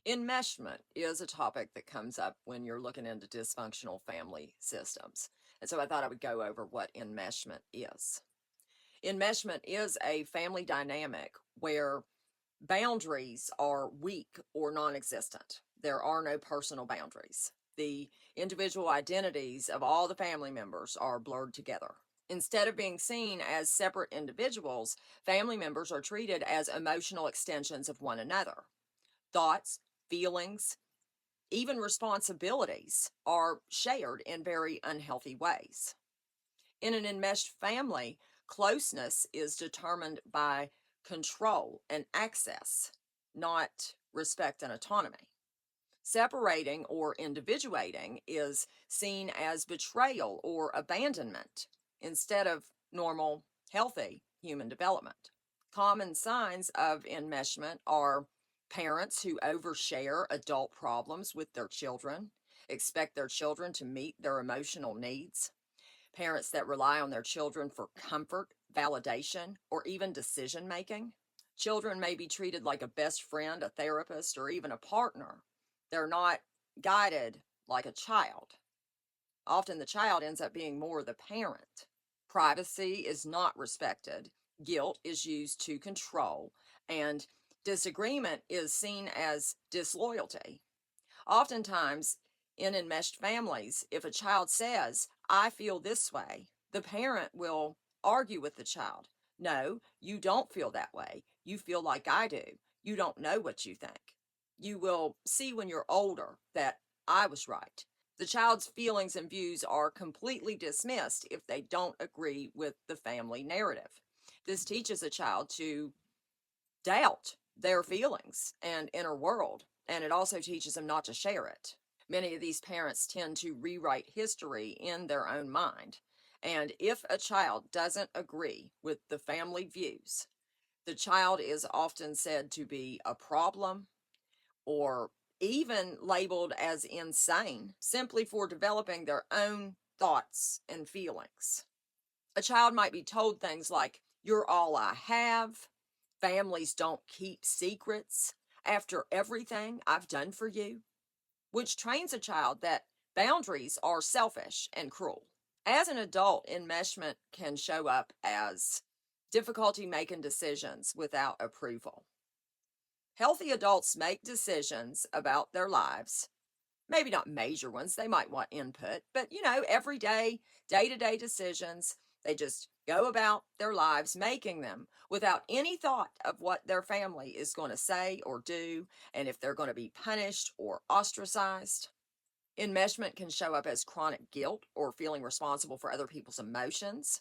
Enmeshment is a topic that comes up when you're looking into dysfunctional family systems. And so I thought I would go over what enmeshment is. Enmeshment is a family dynamic where boundaries are weak or non existent. There are no personal boundaries. The individual identities of all the family members are blurred together. Instead of being seen as separate individuals, family members are treated as emotional extensions of one another. Thoughts, feelings, even responsibilities are shared in very unhealthy ways. In an enmeshed family, closeness is determined by control and access, not respect and autonomy. Separating or individuating is seen as betrayal or abandonment instead of normal, healthy human development. Common signs of enmeshment are parents who overshare adult problems with their children, expect their children to meet their emotional needs, parents that rely on their children for comfort, validation, or even decision making. Children may be treated like a best friend, a therapist, or even a partner. They're not guided like a child. Often the child ends up being more the parent. Privacy is not respected. Guilt is used to control, and disagreement is seen as disloyalty. Oftentimes, in enmeshed families, if a child says, I feel this way, the parent will argue with the child. No, you don't feel that way. You feel like I do. You don't know what you think. You will see when you're older that I was right. The child's feelings and views are completely dismissed if they don't agree with the family narrative. This teaches a child to doubt their feelings and inner world, and it also teaches them not to share it. Many of these parents tend to rewrite history in their own mind. And if a child doesn't agree with the family views, the child is often said to be a problem or even labeled as insane simply for developing their own thoughts and feelings. A child might be told things like, You're all I have. Families don't keep secrets after everything I've done for you, which trains a child that boundaries are selfish and cruel. As an adult, enmeshment can show up as difficulty making decisions without approval. Healthy adults make decisions about their lives, maybe not major ones, they might want input, but everyday, day to day decisions. They just go about their lives making them without any thought of what their family is going to say or do, and if they're going to be punished or ostracized. Enmeshment can show up as chronic guilt or feeling responsible for other people's emotions.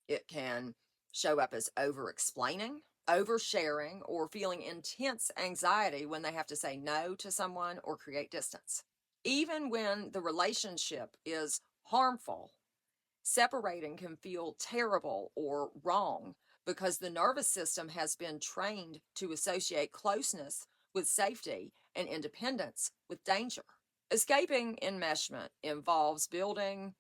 It can show up as over explaining, oversharing, or feeling intense anxiety when they have to say no to someone or create distance. Even when the relationship is harmful, separating can feel terrible or wrong because the nervous system has been trained to associate closeness with safety and independence with danger. Escaping enmeshment involves building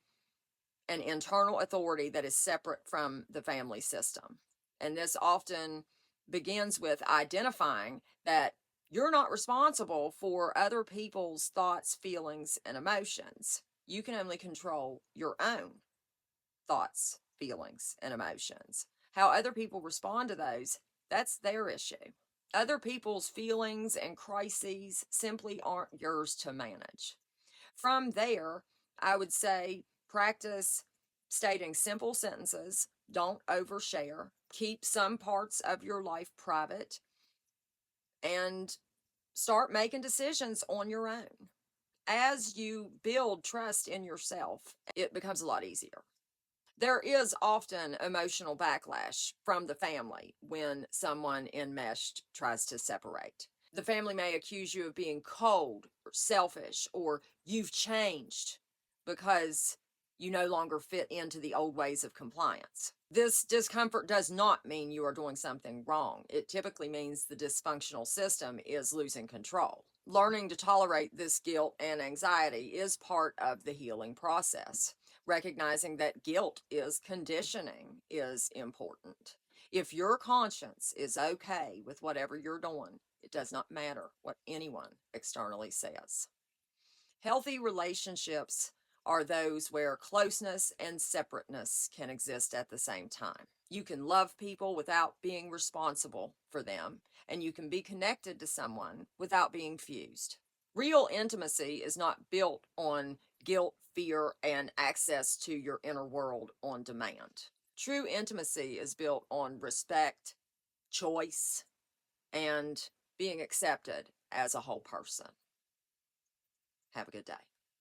an internal authority that is separate from the family system. And this often begins with identifying that you're not responsible for other people's thoughts, feelings, and emotions. You can only control your own thoughts, feelings, and emotions. How other people respond to those, that's their issue. Other people's feelings and crises simply aren't yours to manage. From there, I would say practice stating simple sentences, don't overshare, keep some parts of your life private, and start making decisions on your own. As you build trust in yourself, it becomes a lot easier. There is often emotional backlash from the family when someone enmeshed tries to separate. The family may accuse you of being cold or selfish or you've changed because you no longer fit into the old ways of compliance. This discomfort does not mean you are doing something wrong. It typically means the dysfunctional system is losing control. Learning to tolerate this guilt and anxiety is part of the healing process. Recognizing that guilt is conditioning is important. If your conscience is okay with whatever you're doing, It does not matter what anyone externally says. Healthy relationships are those where closeness and separateness can exist at the same time. You can love people without being responsible for them, and you can be connected to someone without being fused. Real intimacy is not built on guilt, fear, and access to your inner world on demand. True intimacy is built on respect, choice, and being accepted as a whole person. Have a good day.